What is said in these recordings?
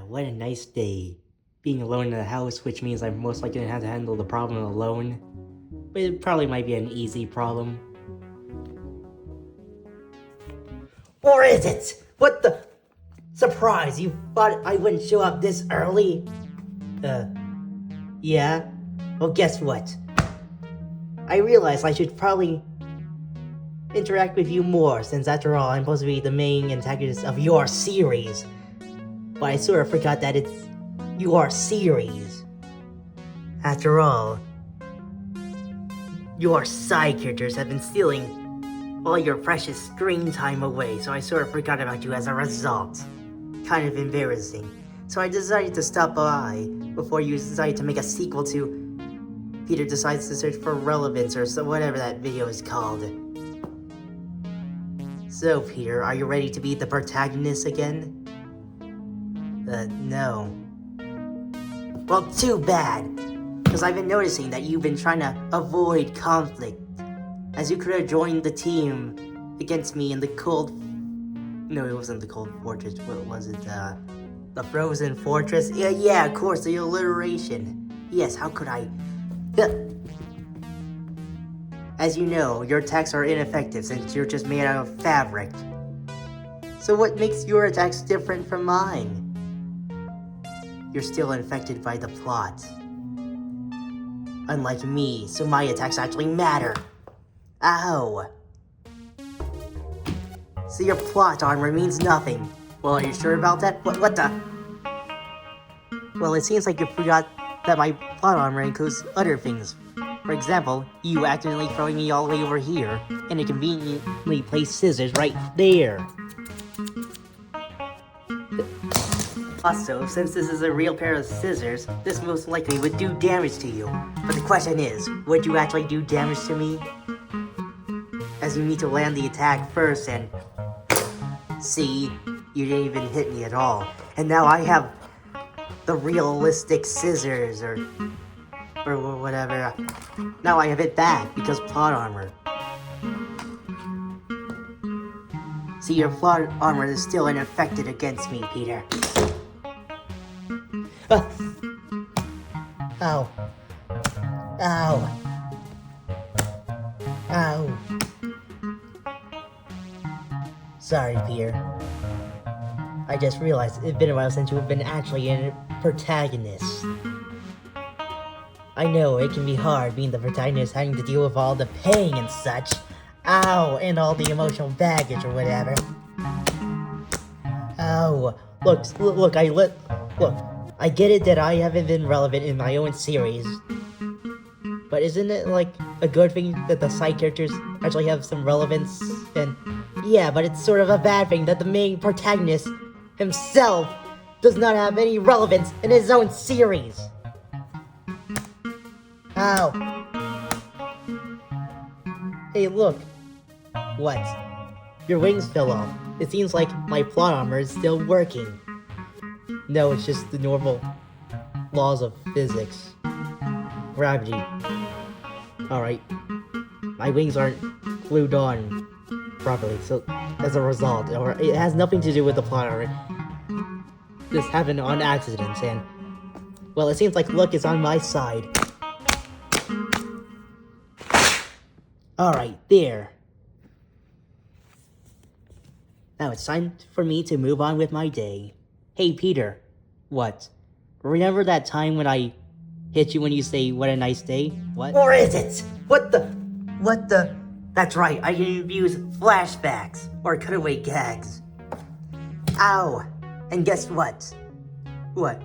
What a nice day. Being alone in the house, which means I'm most likely gonna have to handle the problem alone. But it probably might be an easy problem. Or is it? What the? Surprise, you thought I wouldn't show up this early? Yeah? Well, guess what? I realized I should probably interact with you more, since after all, I'm supposed to be the main antagonist of your series. But I sort of forgot that it's your series. After all, your side characters have been stealing all your precious screen time away, so I sort of forgot about you as a result. Kind of embarrassing. So I decided to stop by before you decided to make a sequel to Peter Decides to Search for Relevance, or so whatever that video is called. So, Peter, are you ready to be the protagonist again? No. Well, too bad. Because I've been noticing that you've been trying to avoid conflict. As you could have joined the team against me in the cold... No, it wasn't the cold fortress. What was it? The frozen fortress? Yeah, of course, the alliteration. Yes, how could I... As you know, your attacks are ineffective since you're just made out of fabric. So what makes your attacks different from mine? You're still infected by the plot. Unlike me, so my attacks actually matter. Ow! So your plot armor means nothing. Well, are you sure about that? What the? Well, it seems like you forgot that my plot armor includes other things. For example, you accidentally throwing me all the way over here, and it conveniently placed scissors right there. Also, since this is a real pair of scissors, this most likely would do damage to you. But the question is, would you actually do damage to me? As you need to land the attack first, and... See, you didn't even hit me at all. And now I have the realistic scissors, or whatever. Now I have it back, because plot armor. See, your plot armor is still unaffected against me, Peter. Ow. Ow. Ow. Sorry, Peter. I just realized it's been a while since you've been actually a protagonist. I know it can be hard being the protagonist, having to deal with all the pain and such. Ow, and all the emotional baggage or whatever. Ow. Look, I get it that I haven't been relevant in my own series. But isn't it, like, a good thing that the side characters actually have some relevance? And, yeah, but it's sort of a bad thing that the main protagonist himself does not have any relevance in his own series. Ow. Hey, look. What? Your wings fell off. It seems like my plot armor is still working. No, it's just the normal laws of physics. Gravity. Alright. My wings aren't glued on properly, so as a result, or it has nothing to do with the plot armor. This happened on accident, and well, it seems like luck is on my side. Alright, there. Now it's time for me to move on with my day. Hey, Peter. What? Remember that time when I hit you when you say, what a nice day? What? Or is it? What the? That's right, I can use flashbacks, or cutaway gags. Ow. And guess what? What?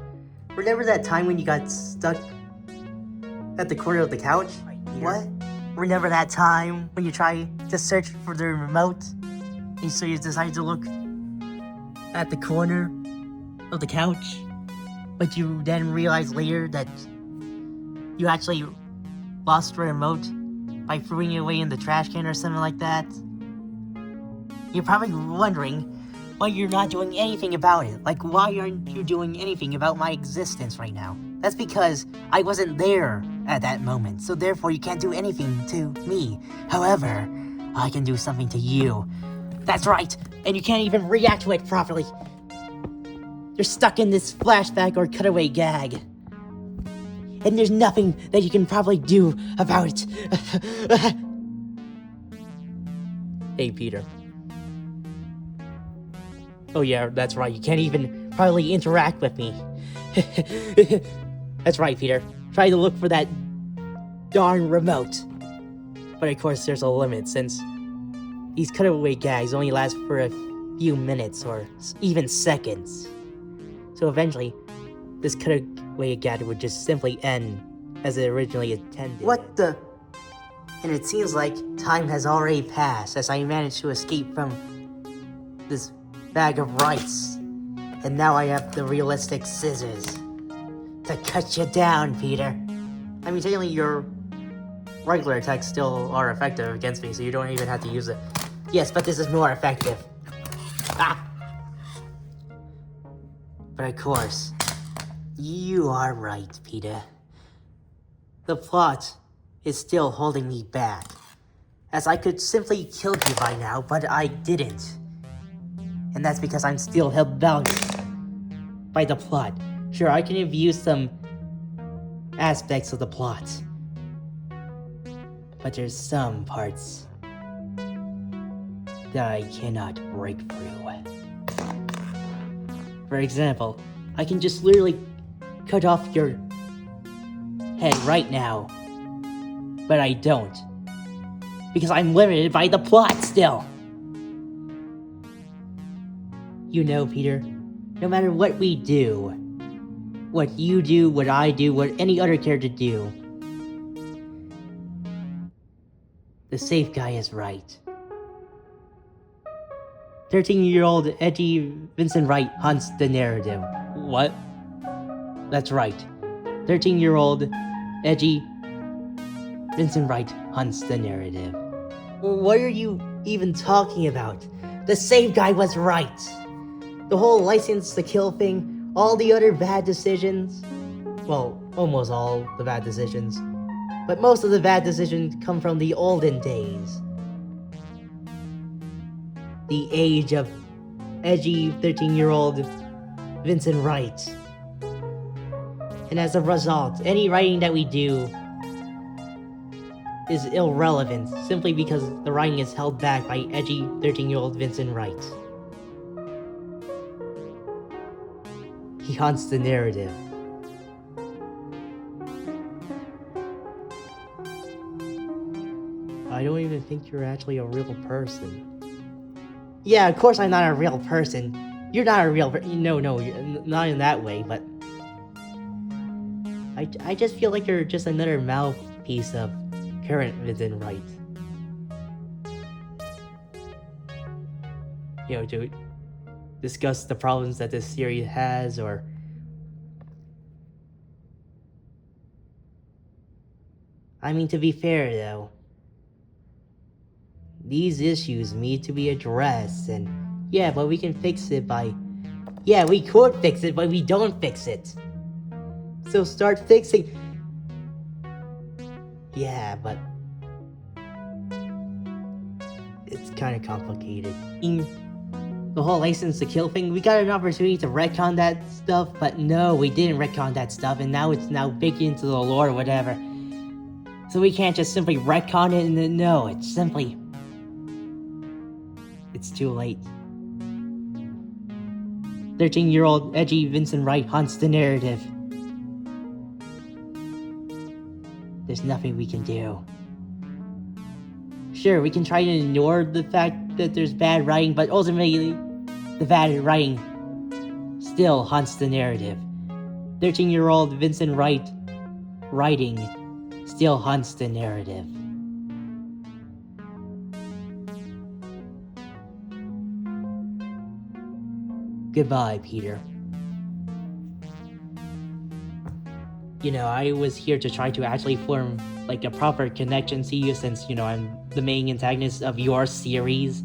Remember that time when you got stuck at the corner of the couch? What? Remember that time when you tried to search for the remote? And so you decided to look at the corner of the couch? But you then realized later that you actually lost the remote by throwing it away in the trash can or something like that? You're probably wondering why you're not doing anything about it. Like, why aren't you doing anything about my existence right now? That's because I wasn't there at that moment, so therefore you can't do anything to me. However, I can do something to you. That's right, and you can't even react to it properly. You're stuck in this flashback or cutaway gag. And there's nothing that you can probably do about it. Hey, Peter. Oh yeah, that's right, you can't even probably interact with me. That's right, Peter. Try to look for that darn remote. But of course, there's a limit, since these cutaway gags only last for a few minutes or even seconds. So eventually, this cutaway gag would just simply end as it originally intended. What the? And it seems like time has already passed as I managed to escape from this bag of rice. And now I have the realistic scissors to cut you down, Peter. I mean, technically your regular attacks still are effective against me, so you don't even have to use it. Yes, but this is more effective. Ah! But of course, you are right, Peter. The plot is still holding me back, as I could simply kill you by now, but I didn't. And that's because I'm still held bound by the plot. Sure, I can review some aspects of the plot, but there's some parts that I cannot break through. For example, I can just literally cut off your head right now, but I don't, because I'm limited by the plot still. You know, Peter, no matter what we do, what you do, what I do, what any other character do, the safe guy is right. 13-year-old edgy Vincent Wright hunts the narrative. What? That's right. 13-year-old edgy Vincent Wright hunts the narrative. What are you even talking about? The safe guy was right. The whole license to kill thing, all the other bad decisions, well, almost all the bad decisions, but most of the bad decisions come from the olden days. The age of edgy 13-year-old Vincent Wright. And as a result, any writing that we do is irrelevant simply because the writing is held back by edgy 13-year-old Vincent Wright. He hunts the narrative. I don't even think you're actually a real person. Yeah, of course I'm not a real person. You're not a real person. No, you're not in that way, but I just feel like you're just another mouthpiece of current Vincent Wright. You know, to discuss the problems that this series has, or I mean, to be fair though, these issues need to be addressed, and yeah, but we can fix it by... Yeah, we could fix it, but we don't fix it. So start fixing... Yeah, but... it's kind of complicated. The whole license to kill thing, we got an opportunity to retcon that stuff, but no, we didn't retcon that stuff, and now it's baked into the lore or whatever. So we can't just simply retcon it, and then no, it's simply... it's too late. 13-year-old edgy Vincent Wright hunts the narrative. There's nothing we can do. Sure, we can try to ignore the fact that there's bad writing, but ultimately, the bad writing still hunts the narrative. 13-year-old Vincent Wright writing still hunts the narrative. Goodbye, Peter. You know, I was here to try to actually form, like, a proper connection to you since, you know, I'm the main antagonist of your series.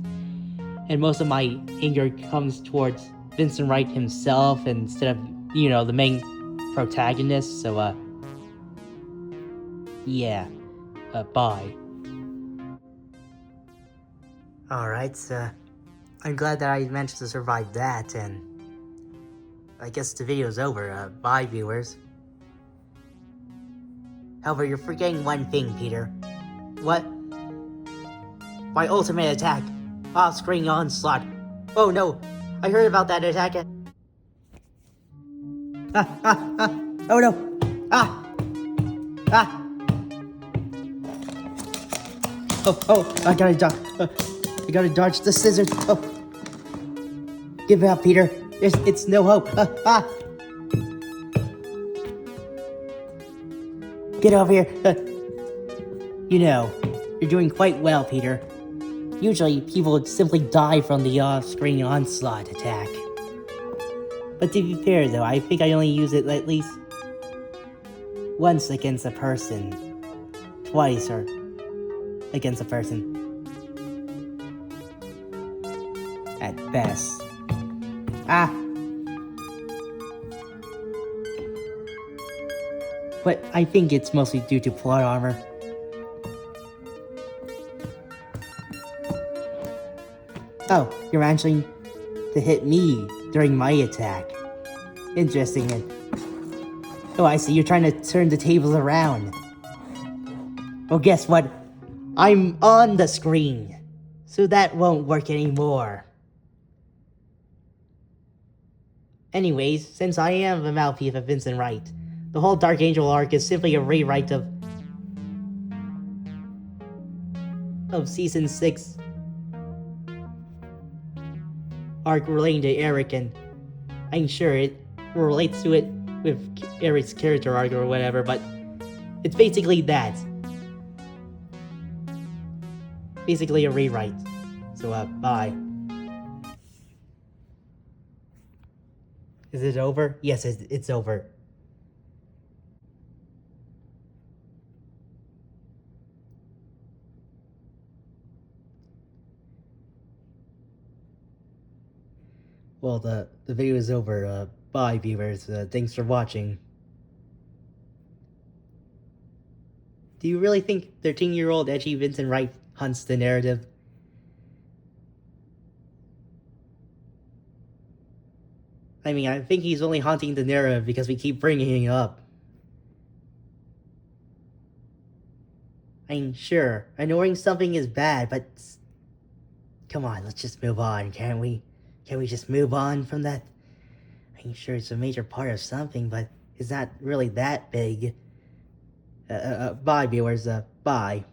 And most of my anger comes towards Vincent Wright himself instead of, you know, the main protagonist, so, yeah. Bye. Alright, so I'm glad that I managed to survive that, and I guess the video's over. Bye, viewers. However, you're forgetting one thing, Peter. What? My ultimate attack. Off-screen onslaught. Oh no, I heard about that attack. Oh no. Oh, I gotta dodge the scissors. Oh. Give it up, Peter. It's no hope. Get over here. You know, you're doing quite well, Peter. Usually, people would simply die from the off-screen onslaught attack. But to be fair, though, I think I only use it at least once against a person. Twice, or against a person. At best. But I think it's mostly due to plot armor. Oh, you're managing to hit me during my attack. Interesting. Oh, I see. You're trying to turn the tables around. Well, guess what? I'm on the screen. So that won't work anymore. Anyways, since I am the mouthpiece of Vincent Wright, the whole Dark Angel arc is simply a rewrite of Season 6 arc relating to Eric, and I'm sure it relates to it with Eric's character arc or whatever, but it's basically that. Basically a rewrite. So, bye. Is it over? Yes, it's over. Well, the video is over. Bye, viewers. Thanks for watching. Do you really think 13-year-old edgy Vincent Wright hunts the narrative? I mean, I think he's only haunting the narrative because we keep bringing it up. I mean, sure, ignoring something is bad, but... Come on, let's just move on, can't we? Can we just move on from that? I mean, sure, it's a major part of something, but it's not really that big. Bye, viewers. Bye.